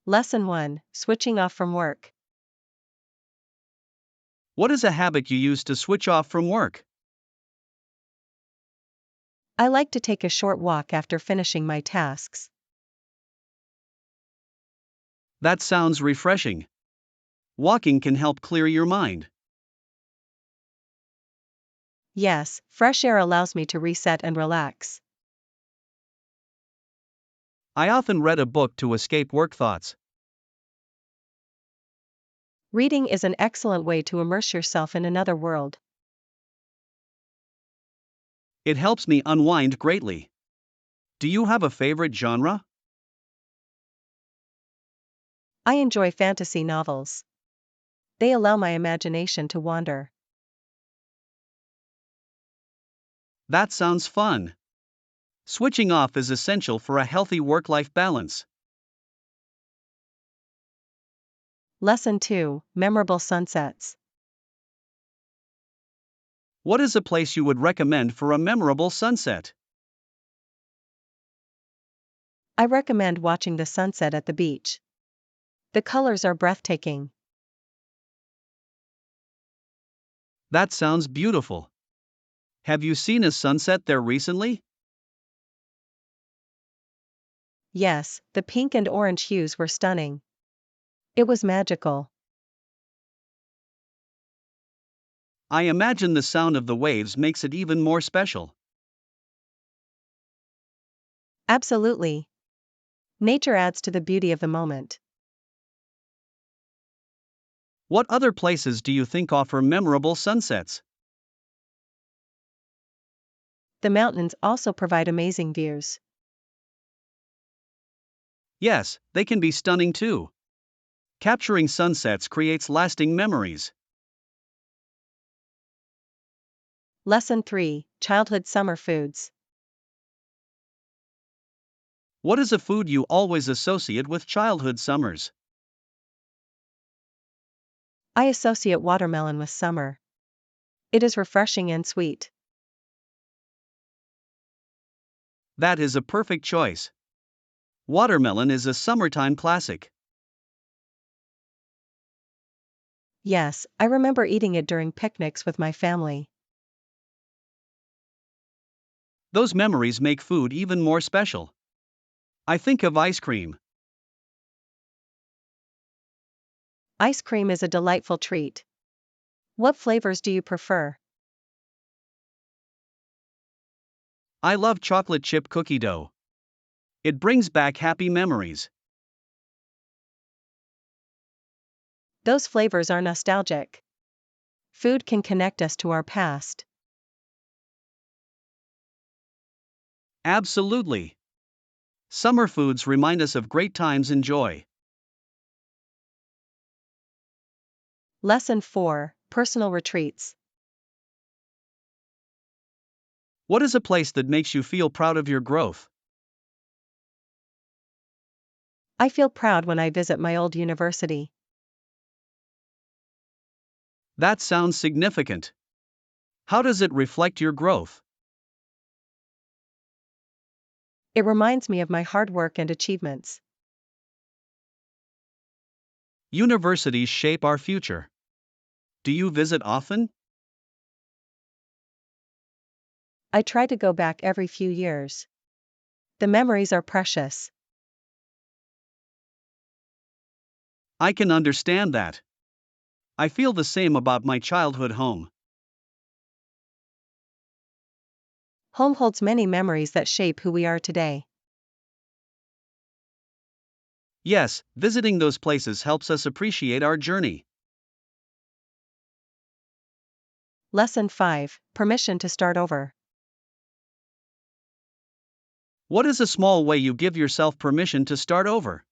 Lesson 1: Switching off from work. What is a habit you use to switch off from work? I like to take a short walk after finishing my tasks. That sounds refreshing. Walking can help clear your mind. Yes, fresh air allows me to reset and relax. I often read a book to escape work thoughts. Reading is an excellent way to immerse yourself in another world. It helps me unwind greatly. Do you have a favorite genre? I enjoy fantasy novels. They allow my imagination to wander. That sounds fun. Switching off is essential for a healthy work-life balance. Lesson 2: Memorable sunsets. What is a place you would recommend for a memorable sunset? I recommend watching the sunset at the beach. The colors are breathtaking. That sounds beautiful. Have you seen a sunset there recently? Yes, the pink and orange hues were stunning. It was magical. I imagine the sound of the waves makes it even more special. Absolutely. Nature adds to the beauty of the moment. What other places do you think offer memorable sunsets? The mountains also provide amazing views. Yes, they can be stunning too. Capturing sunsets creates lasting memories. Lesson 3: Childhood summer foods. What is a food you always associate with childhood summers? I associate watermelon with summer. It is refreshing and sweet. That is a perfect choice. Watermelon is a summertime classic. Yes, I remember eating it during picnics with my family. Those memories make food even more special. I think of ice cream. Ice cream is a delightful treat. What flavors do you prefer? I love chocolate chip cookie dough. It brings back happy memories. Those flavors are nostalgic. Food can connect us to our past. Absolutely. Summer foods remind us of great times and joy. Lesson 4: Personal retreats. What is a place that makes you feel proud of your growth? I feel proud when I visit my old university. That sounds significant. How does it reflect your growth? It reminds me of my hard work and achievements. Universities shape our future. Do you visit often? I try to go back every few years. The memories are precious. I can understand that. I feel the same about my childhood home. Home holds many memories that shape who we are today. Yes, visiting those places helps us appreciate our journey. Lesson 5: Permission to start over. What is a small way you give yourself permission to start over?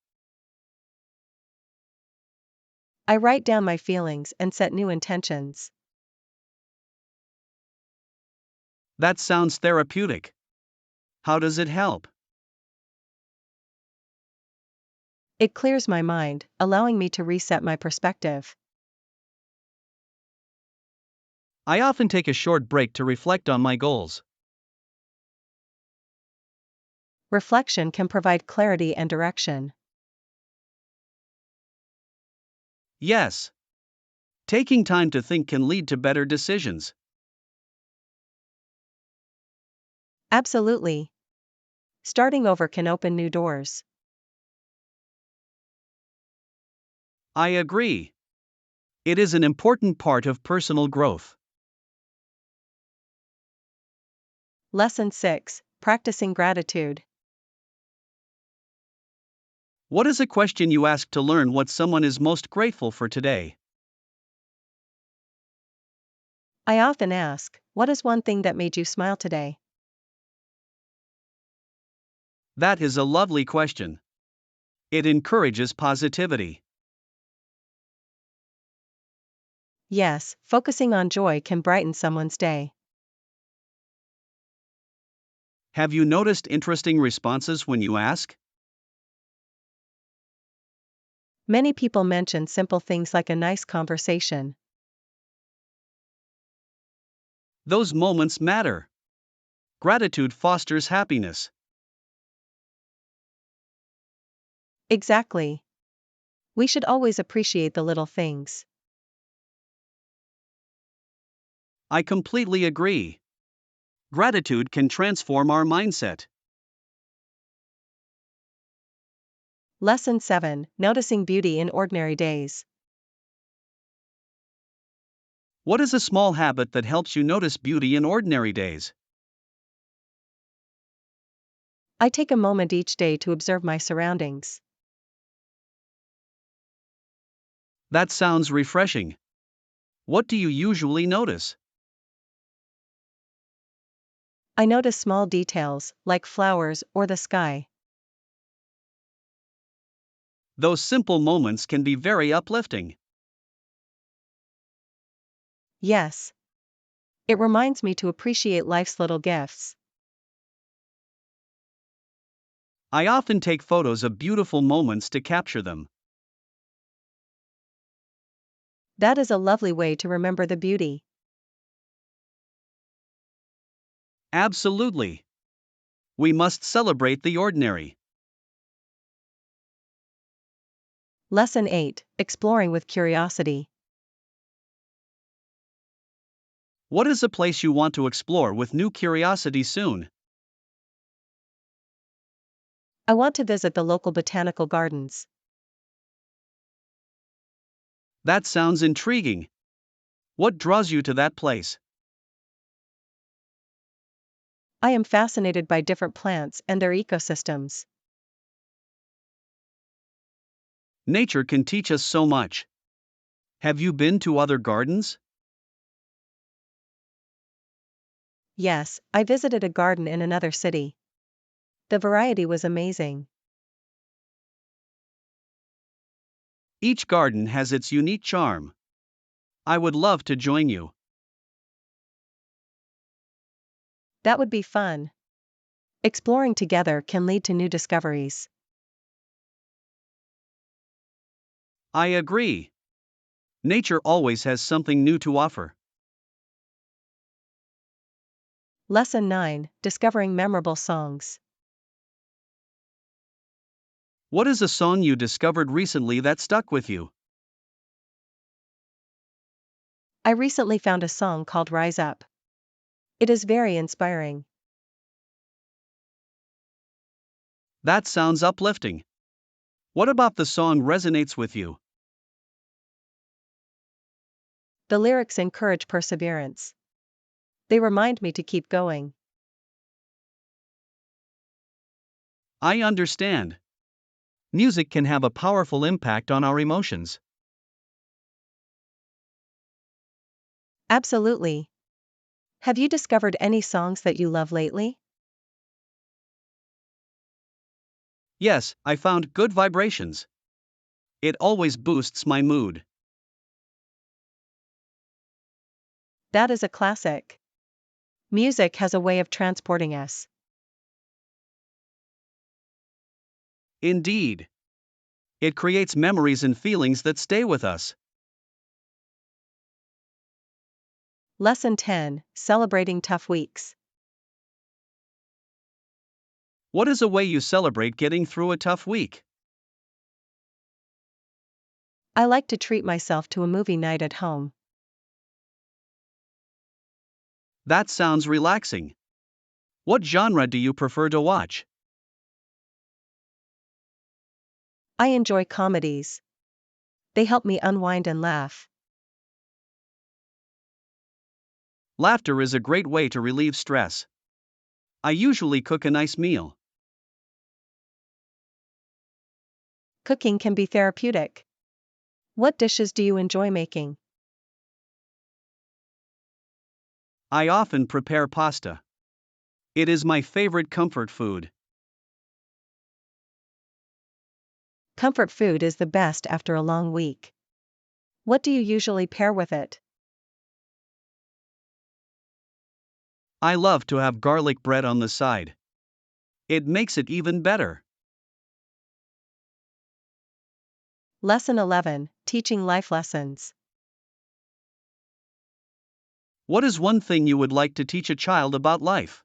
I write down my feelings and set new intentions. That sounds therapeutic. How does it help? It clears my mind, allowing me to reset my perspective. I often take a short break to reflect on my goals. Reflection can provide clarity and direction. Yes. Taking time to think can lead to better decisions. Absolutely. Starting over can open new doors. I agree. It is an important part of personal growth. Lesson 6. Practicing gratitude. What is a question you ask to learn what someone is most grateful for today? I often ask, what is one thing that made you smile today? That is a lovely question. It encourages positivity. Yes, focusing on joy can brighten someone's day. Have you noticed interesting responses when you ask? Many people mention simple things like a nice conversation. Those moments matter. Gratitude fosters happiness. Exactly. We should always appreciate the little things. I completely agree. Gratitude can transform our mindset. Lesson 7. Noticing beauty in ordinary days. What is a small habit that helps you notice beauty in ordinary days? I take a moment each day to observe my surroundings. That sounds refreshing. What do you usually notice? I notice small details, like flowers or the sky. Those simple moments can be very uplifting. Yes. It reminds me to appreciate life's little gifts. I often take photos of beautiful moments to capture them. That is a lovely way to remember the beauty. Absolutely. We must celebrate the ordinary. Lesson 8. Exploring with curiosity. What is a place you want to explore with new curiosity soon? I want to visit the local botanical gardens. That sounds intriguing. What draws you to that place? I am fascinated by different plants and their ecosystems. Nature can teach us so much. Have you been to other gardens? Yes, I visited a garden in another city. The variety was amazing. Each garden has its unique charm. I would love to join you. That would be fun. Exploring together can lead to new discoveries. I agree. Nature always has something new to offer. Lesson 9. Discovering memorable songs. What is a song you discovered recently that stuck with you? I recently found a song called Rise Up. It is very inspiring. That sounds uplifting. What about the song resonates with you? The lyrics encourage perseverance. They remind me to keep going. I understand. Music can have a powerful impact on our emotions. Absolutely. Have you discovered any songs that you love lately? Yes, I found Good Vibrations. It always boosts my mood. That is a classic. Music has a way of transporting us. Indeed. It creates memories and feelings that stay with us. Lesson 10. Celebrating tough weeks. What is a way you celebrate getting through a tough week? I like to treat myself to a movie night at home. That sounds relaxing. What genre do you prefer to watch? I enjoy comedies. They help me unwind and laugh. Laughter is a great way to relieve stress. I usually cook a nice meal. Cooking can be therapeutic. What dishes do you enjoy making? I often prepare pasta. It is my favorite comfort food. Comfort food is the best after a long week. What do you usually pair with it? I love to have garlic bread on the side. It makes it even better. Lesson 11, Teaching Life Lessons. What is one thing you would like to teach a child about life?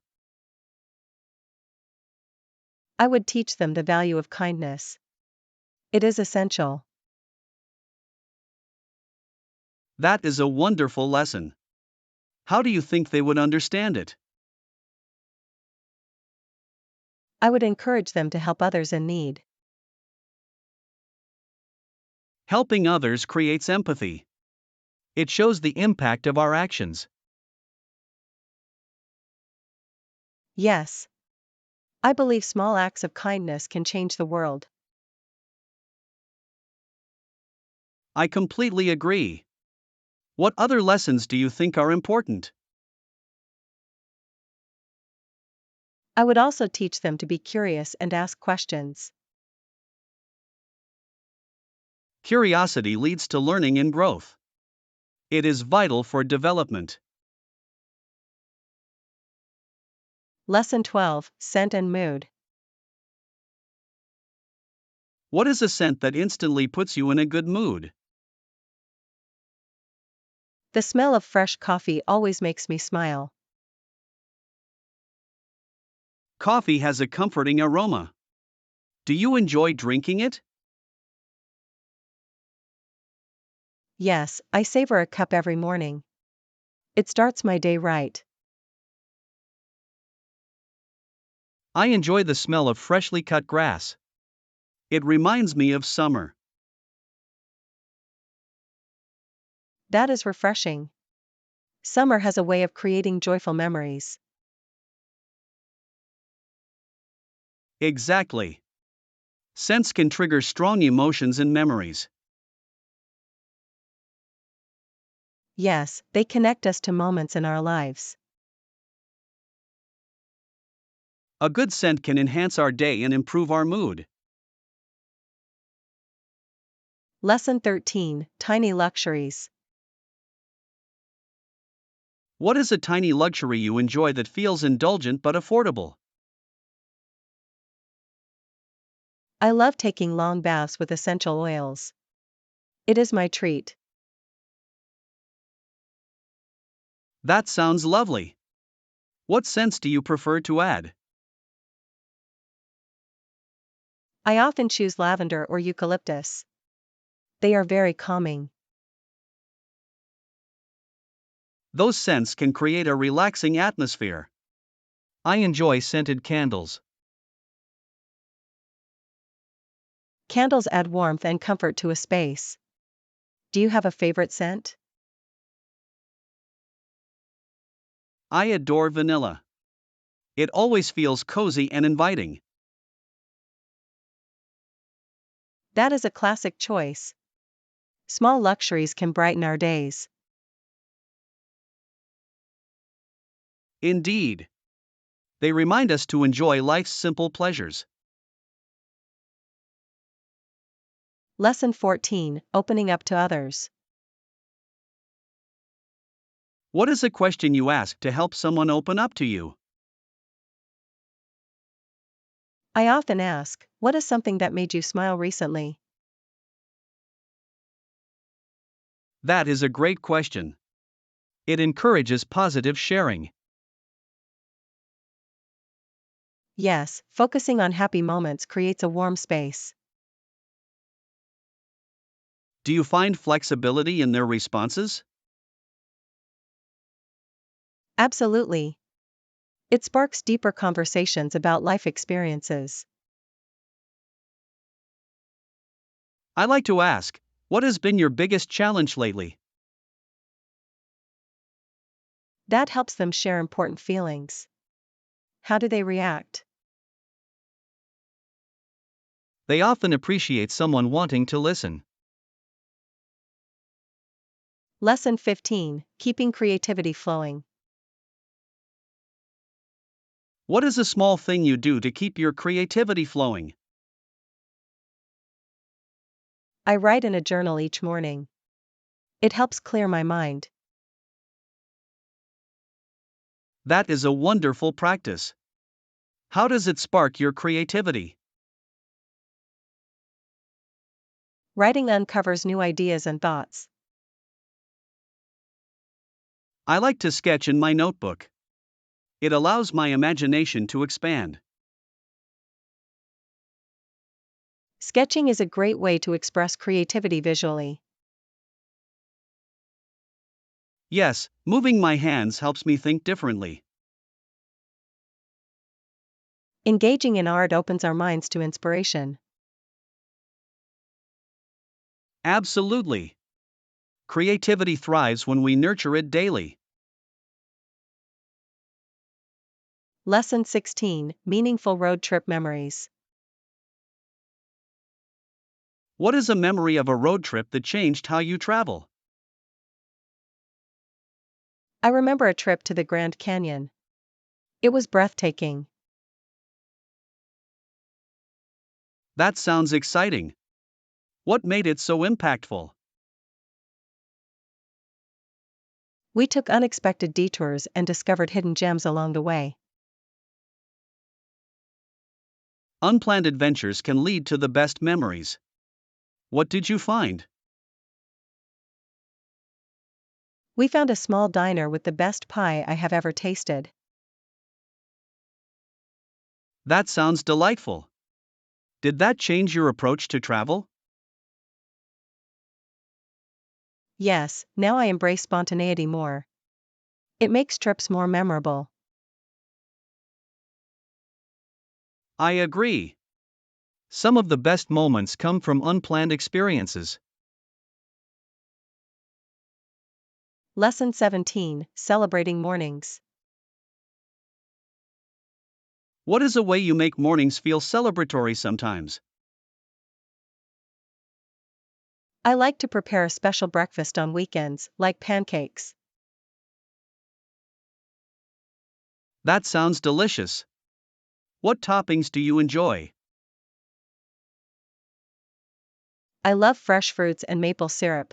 I would teach them the value of kindness. It is essential. That is a wonderful lesson. How do you think they would understand it? I would encourage them to help others in need. Helping others creates empathy. It shows the impact of our actions. Yes. I believe small acts of kindness can change the world. I completely agree. What other lessons do you think are important? I would also teach them to be curious and ask questions. Curiosity leads to learning and growth. It is vital for development. Lesson 12, Scent and Mood. What is a scent that instantly puts you in a good mood? The smell of fresh coffee always makes me smile. Coffee has a comforting aroma. Do you enjoy drinking it? Yes, I savor a cup every morning. It starts my day right. I enjoy the smell of freshly cut grass. It reminds me of summer. That is refreshing. Summer has a way of creating joyful memories. Exactly. Scents can trigger strong emotions and memories. Yes, they connect us to moments in our lives. A good scent can enhance our day and improve our mood. Lesson 13, Tiny Luxuries. What is a tiny luxury you enjoy that feels indulgent but affordable? I love taking long baths with essential oils. It is my treat. That sounds lovely. What scents do you prefer to add? I often choose lavender or eucalyptus. They are very calming. Those scents can create a relaxing atmosphere. I enjoy scented candles. Candles add warmth and comfort to a space. Do you have a favorite scent? I adore vanilla. It always feels cozy and inviting. That is a classic choice. Small luxuries can brighten our days. Indeed. They remind us to enjoy life's simple pleasures. Lesson 14, Opening up to others. What is a question you ask to help someone open up to you? I often ask, what is something that made you smile recently? That is a great question. It encourages positive sharing. Yes, focusing on happy moments creates a warm space. Do you find flexibility in their responses? Absolutely. It sparks deeper conversations about life experiences. I like to ask, what has been your biggest challenge lately? That helps them share important feelings. How do they react? They often appreciate someone wanting to listen. Lesson 15: Keeping creativity flowing. What is a small thing you do to keep your creativity flowing? I write in a journal each morning. It helps clear my mind. That is a wonderful practice. How does it spark your creativity? Writing uncovers new ideas and thoughts. I like to sketch in my notebook. It allows my imagination to expand. Sketching is a great way to express creativity visually. Yes, moving my hands helps me think differently. Engaging in art opens our minds to inspiration. Absolutely. Creativity thrives when we nurture it daily. Lesson 16: Meaningful road trip memories. What is a memory of a road trip that changed how you travel? I remember a trip to the Grand Canyon. It was breathtaking. That sounds exciting. What made it so impactful? We took unexpected detours and discovered hidden gems along the way. Unplanned adventures can lead to the best memories. What did you find? We found a small diner with the best pie I have ever tasted. That sounds delightful. Did that change your approach to travel? Yes, now I embrace spontaneity more. It makes trips more memorable. I agree. Some of the best moments come from unplanned experiences. Lesson 17: Celebrating mornings. What is a way you make mornings feel celebratory sometimes? I like to prepare a special breakfast on weekends, like pancakes. That sounds delicious. What toppings do you enjoy? I love fresh fruits and maple syrup.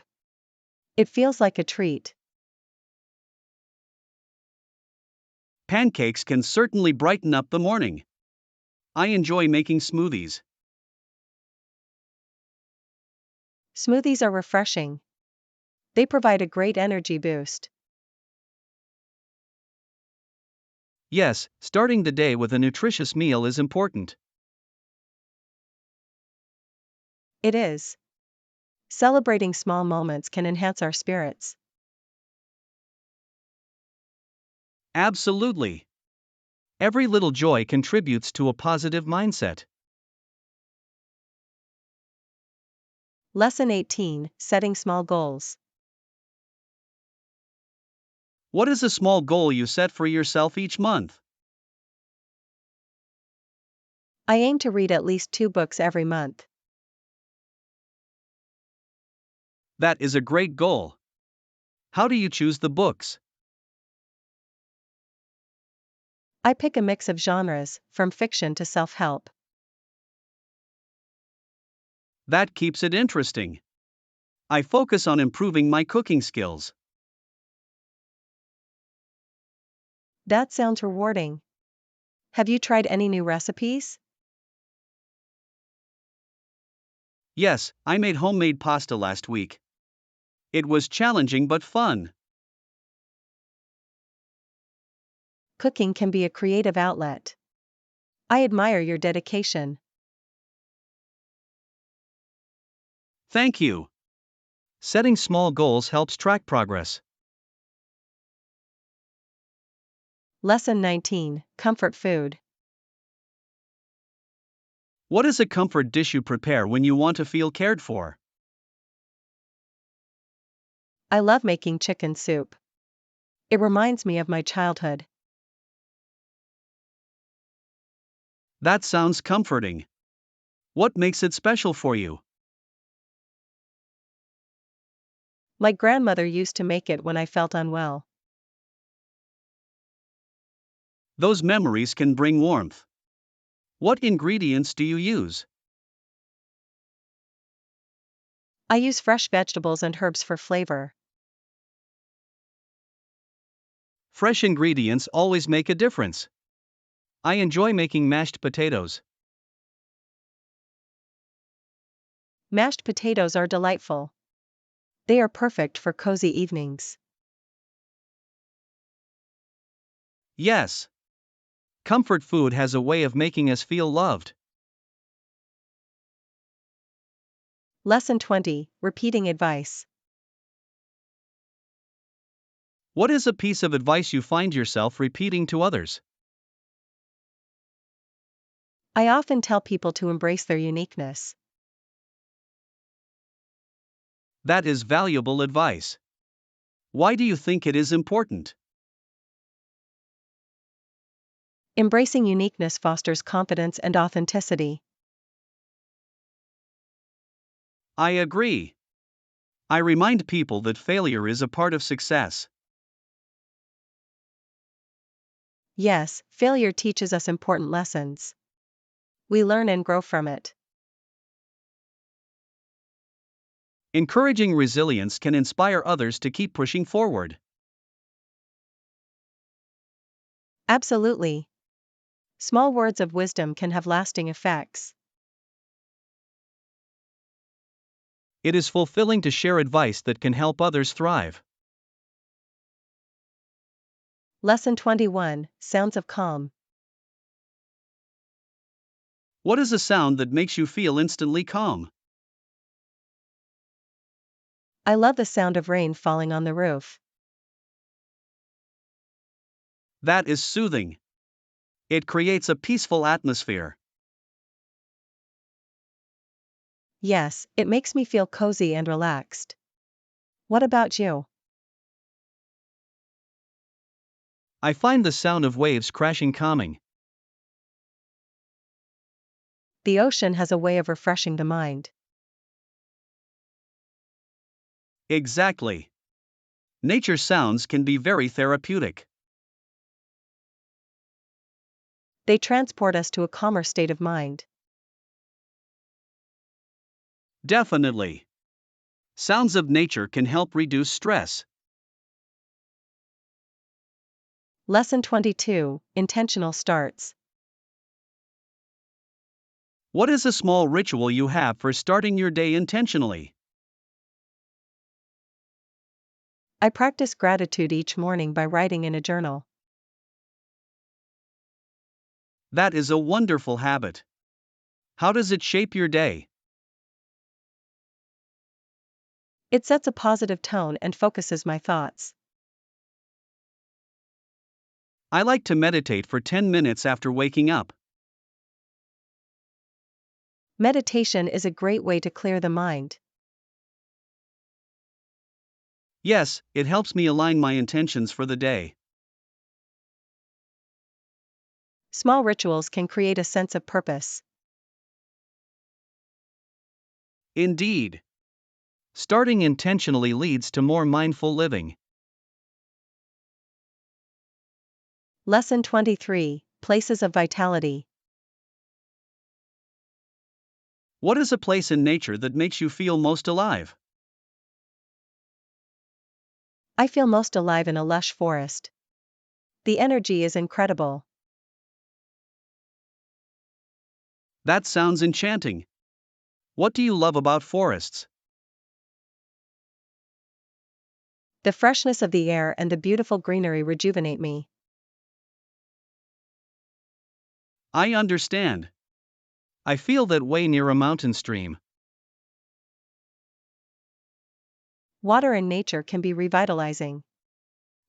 It feels like a treat. Pancakes can certainly brighten up the morning. I enjoy making smoothies. Smoothies are refreshing. They provide a great energy boost. Yes, starting the day with a nutritious meal is important. It is. Celebrating small moments can enhance our spirits. Absolutely. Every little joy contributes to a positive mindset. Lesson 18: Setting small goals. What is a small goal you set for yourself each month? I aim to read at least 2 books every month. That is a great goal. How do you choose the books? I pick a mix of genres, from fiction to self-help. That keeps it interesting. I focus on improving my cooking skills. That sounds rewarding. Have you tried any new recipes? Yes, I made homemade pasta last week. It was challenging but fun. Cooking can be a creative outlet. I admire your dedication. Thank you. Setting small goals helps track progress. Lesson 19, Comfort Food. What is a comfort dish you prepare when you want to feel cared for? I love making chicken soup. It reminds me of my childhood. That sounds comforting. What makes it special for you? My grandmother used to make it when I felt unwell. Those memories can bring warmth. What ingredients do you use? I use fresh vegetables and herbs for flavor. Fresh ingredients always make a difference. I enjoy making mashed potatoes. Mashed potatoes are delightful. They are perfect for cozy evenings. Yes. Comfort food has a way of making us feel loved. Lesson 20, Repeating Advice. What is a piece of advice you find yourself repeating to others? I often tell people to embrace their uniqueness. That is valuable advice. Why do you think it is important? Embracing uniqueness fosters confidence and authenticity. I agree. I remind people that failure is a part of success. Yes, failure teaches us important lessons. We learn and grow from it. Encouraging resilience can inspire others to keep pushing forward. Absolutely. Small words of wisdom can have lasting effects. It is fulfilling to share advice that can help others thrive. Lesson 21, Sounds of Calm. What is a sound that makes you feel instantly calm? I love the sound of rain falling on the roof. That is soothing. It creates a peaceful atmosphere. Yes, it makes me feel cozy and relaxed. What about you? I find the sound of waves crashing calming. The ocean has a way of refreshing the mind. Exactly. Nature sounds can be very therapeutic. They transport us to a calmer state of mind. Definitely. Sounds of nature can help reduce stress. Lesson 22, Intentional Starts. What is a small ritual you have for starting your day intentionally? I practice gratitude each morning by writing in a journal. That is a wonderful habit. How does it shape your day? It sets a positive tone and focuses my thoughts. I like to meditate for 10 minutes after waking up. Meditation is a great way to clear the mind. Yes, it helps me align my intentions for the day. Small rituals can create a sense of purpose. Indeed. Starting intentionally leads to more mindful living. Lesson 23, Places of Vitality. What is a place in nature that makes you feel most alive? I feel most alive in a lush forest. The energy is incredible. That sounds enchanting. What do you love about forests? The freshness of the air and the beautiful greenery rejuvenate me. I understand. I feel that way near a mountain stream. Water in nature can be revitalizing.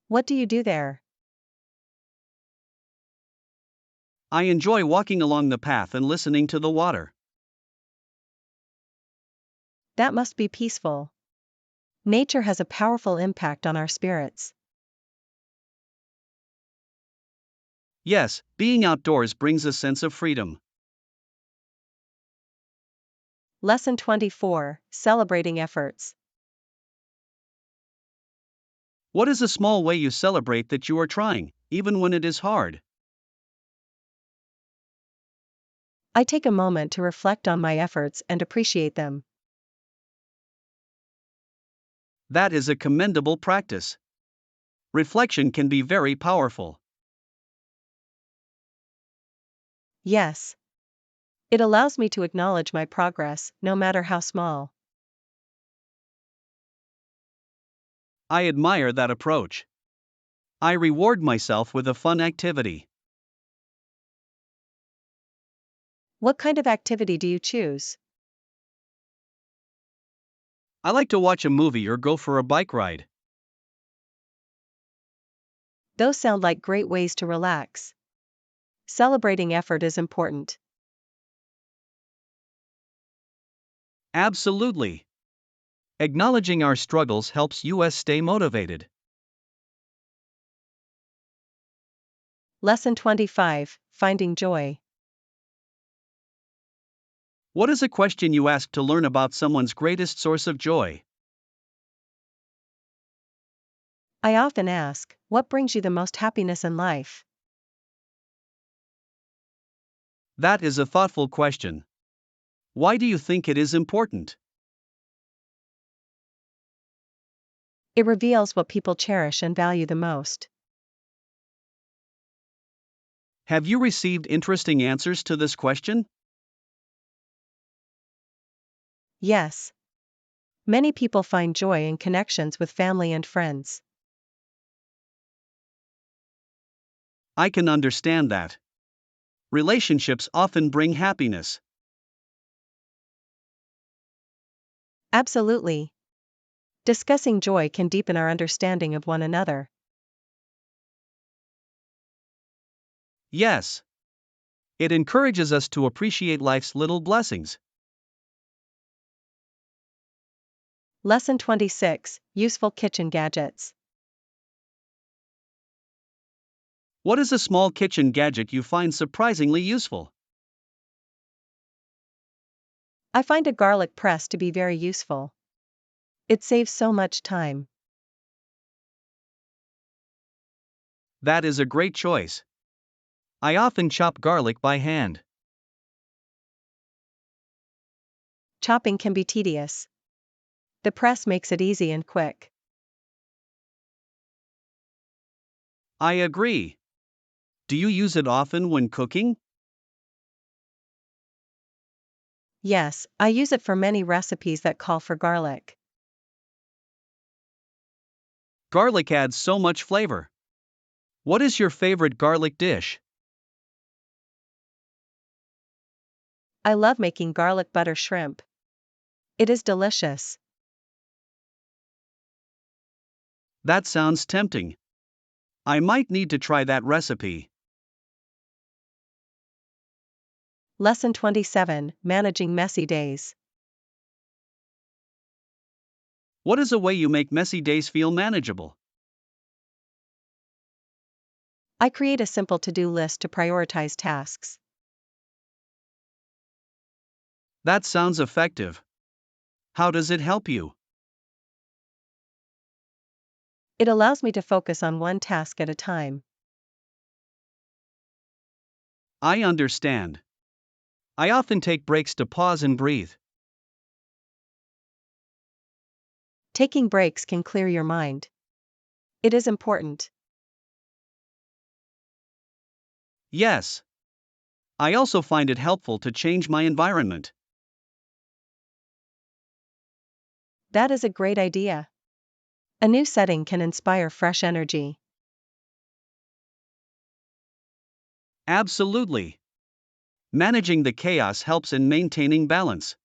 What do you do there? I enjoy walking along the path and listening to the water. That must be peaceful. Nature has a powerful impact on our spirits. Yes, being outdoors brings a sense of freedom. Lesson 24: Celebrating efforts. What is a small way you celebrate that you are trying, even when it is hard? I take a moment to reflect on my efforts and appreciate them. That is a commendable practice. Reflection can be very powerful. Yes. It allows me to acknowledge my progress, no matter how small. I admire that approach. I reward myself with a fun activity. What kind of activity do you choose? I like to watch a movie or go for a bike ride. Those sound like great ways to relax. Celebrating effort is important. Absolutely. Acknowledging our struggles helps us stay motivated. Lesson 25: Finding joy. What is a question you ask to learn about someone's greatest source of joy? I often ask, what brings you the most happiness in life? That is a thoughtful question. Why do you think it is important? It reveals what people cherish and value the most. Have you received interesting answers to this question? Yes. Many people find joy in connections with family and friends. I can understand that. Relationships often bring happiness. Absolutely. Discussing joy can deepen our understanding of one another. Yes. It encourages us to appreciate life's little blessings. Lesson 26: Useful kitchen gadgets. What is a small kitchen gadget you find surprisingly useful? I find a garlic press to be very useful. It saves so much time. That is a great choice. I often chop garlic by hand. Chopping can be tedious. The press makes it easy and quick. I agree. Do you use it often when cooking? Yes, I use it for many recipes that call for garlic. Garlic adds so much flavor. What is your favorite garlic dish? I love making garlic butter shrimp. It is delicious. That sounds tempting. I might need to try that recipe. Lesson 27: Managing messy days. What is a way you make messy days feel manageable? I create a simple to-do list to prioritize tasks. That sounds effective. How does it help you? It allows me to focus on one task at a time. I understand. I often take breaks to pause and breathe. Taking breaks can clear your mind. It is important. Yes. I also find it helpful to change my environment. That is a great idea. A new setting can inspire fresh energy. Absolutely. Managing the chaos helps in maintaining balance.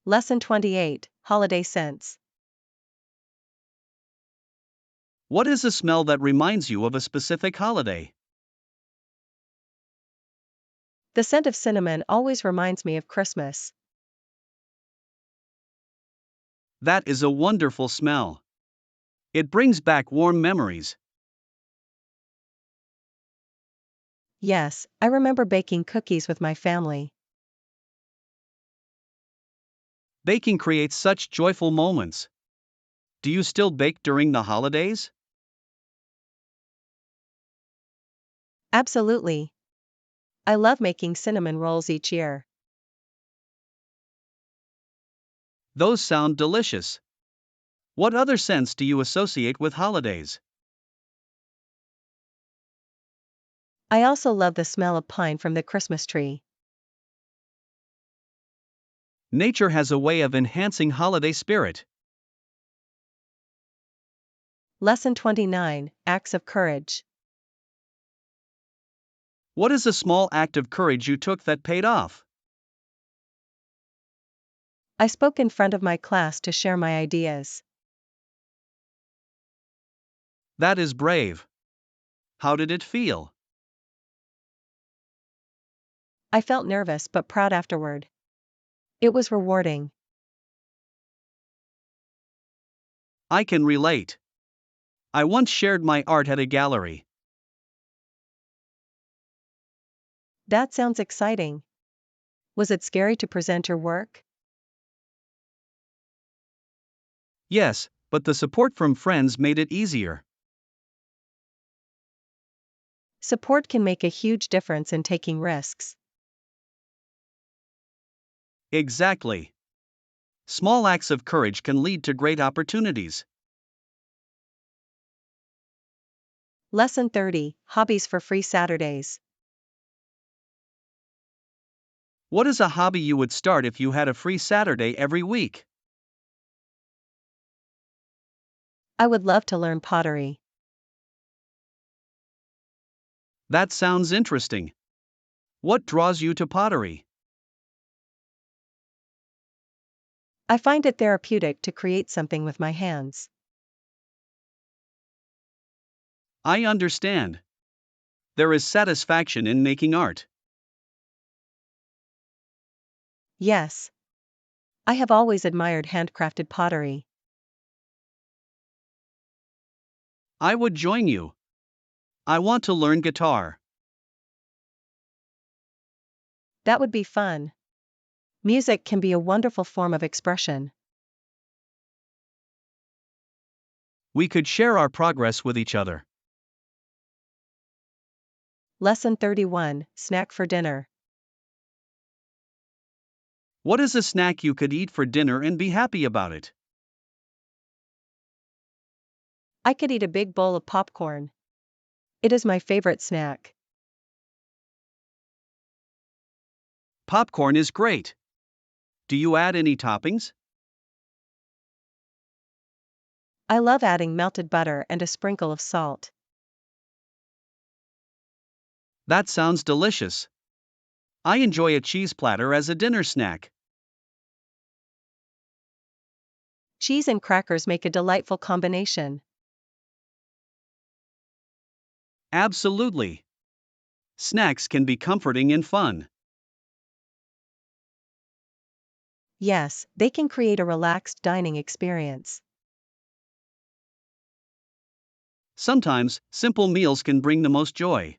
Lesson 28, Holiday Scents. What is a smell that reminds you of a specific holiday? The scent of cinnamon always reminds me of Christmas. That is a wonderful smell. It brings back warm memories. Yes, I remember baking cookies with my family. Baking creates such joyful moments. Do you still bake during the holidays? Absolutely. I love making cinnamon rolls each year. Those sound delicious. What other scents do you associate with holidays? I also love the smell of pine from the Christmas tree. Nature has a way of enhancing holiday spirit. Lesson 29, Acts of Courage. What is a small act of courage you took that paid off? I spoke in front of my class to share my ideas. That is brave. How did it feel? I felt nervous but proud afterward. It was rewarding. I can relate. I once shared my art at a gallery. That sounds exciting. Was it scary to present your work? Yes, but the support from friends made it easier. Support can make a huge difference in taking risks. Exactly. Small acts of courage can lead to great opportunities. Lesson 30, Hobbies for Free Saturdays. What is a hobby you would start if you had a free Saturday every week? I would love to learn pottery. That sounds interesting. What draws you to pottery? I find it therapeutic to create something with my hands. I understand. There is satisfaction in making art. Yes. I have always admired handcrafted pottery. I would join you. I want to learn guitar. That would be fun. Music can be a wonderful form of expression. We could share our progress with each other. Lesson 31, Snack for Dinner. What is a snack you could eat for dinner and be happy about it? I could eat a big bowl of popcorn. It is my favorite snack. Popcorn is great. Do you add any toppings? I love adding melted butter and a sprinkle of salt. That sounds delicious. I enjoy a cheese platter as a dinner snack. Cheese and crackers make a delightful combination. Absolutely. Snacks can be comforting and fun. Yes, they can create a relaxed dining experience. Sometimes, simple meals can bring the most joy.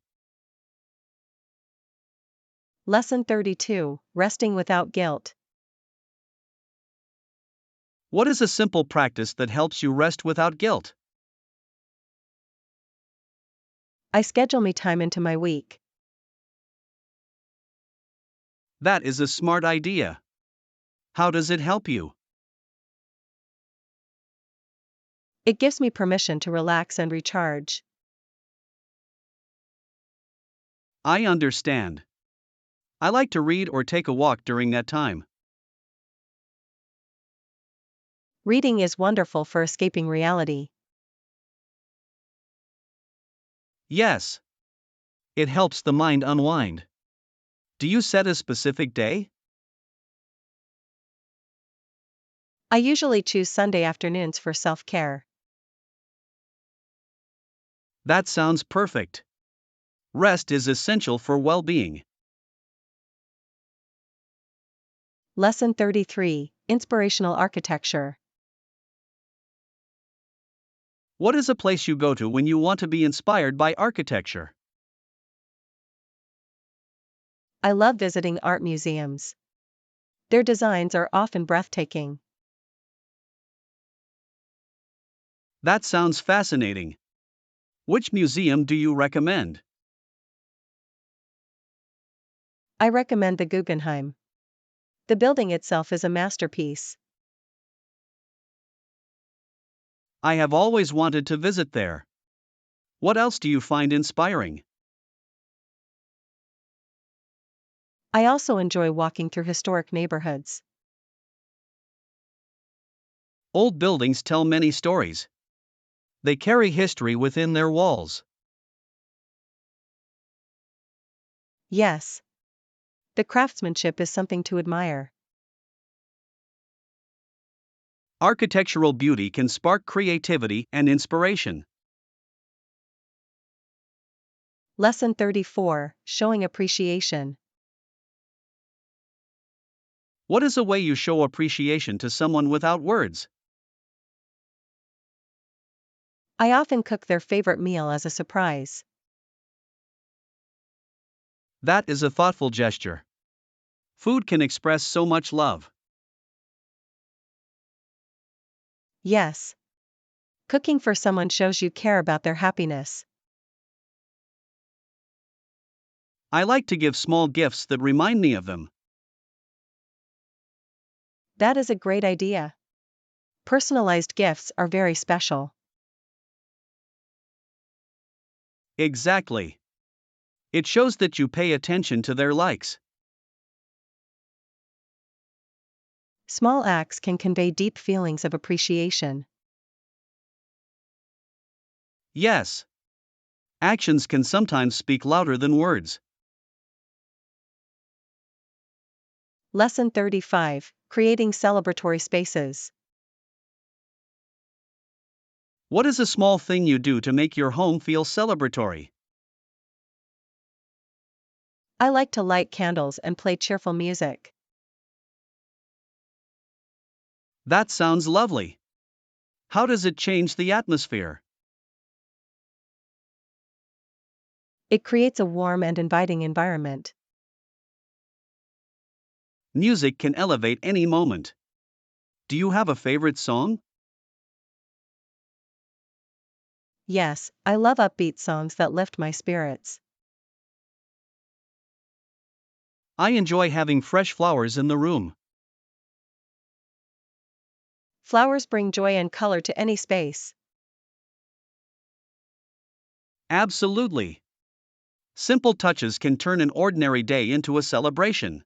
Lesson 32, Resting Without Guilt. What is a simple practice that helps you rest without guilt? I schedule me time into my week. That is a smart idea. How does it help you? It gives me permission to relax and recharge. I understand. I like to read or take a walk during that time. Reading is wonderful for escaping reality. Yes. It helps the mind unwind. Do you set a specific day? I usually choose Sunday afternoons for self-care. That sounds perfect. Rest is essential for well-being. Lesson 33, Inspirational Architecture. What is a place you go to when you want to be inspired by architecture? I love visiting art museums. Their designs are often breathtaking. That sounds fascinating. Which museum do you recommend? I recommend the Guggenheim. The building itself is a masterpiece. I have always wanted to visit there. What else do you find inspiring? I also enjoy walking through historic neighborhoods. Old buildings tell many stories. They carry history within their walls. Yes. The craftsmanship is something to admire. Architectural beauty can spark creativity and inspiration. Lesson 34, Showing Appreciation. What is a way you show appreciation to someone without words? I often cook their favorite meal as a surprise. That is a thoughtful gesture. Food can express so much love. Yes. Cooking for someone shows you care about their happiness. I like to give small gifts that remind me of them. That is a great idea. Personalized gifts are very special. Exactly. It shows that you pay attention to their likes. Small acts can convey deep feelings of appreciation. Yes. Actions can sometimes speak louder than words. Lesson 35, Creating Celebratory Spaces. What is a small thing you do to make your home feel celebratory? I like to light candles and play cheerful music. That sounds lovely. How does it change the atmosphere? It creates a warm and inviting environment. Music can elevate any moment. Do you have a favorite song? Yes, I love upbeat songs that lift my spirits. I enjoy having fresh flowers in the room. Flowers bring joy and color to any space. Absolutely. Simple touches can turn an ordinary day into a celebration.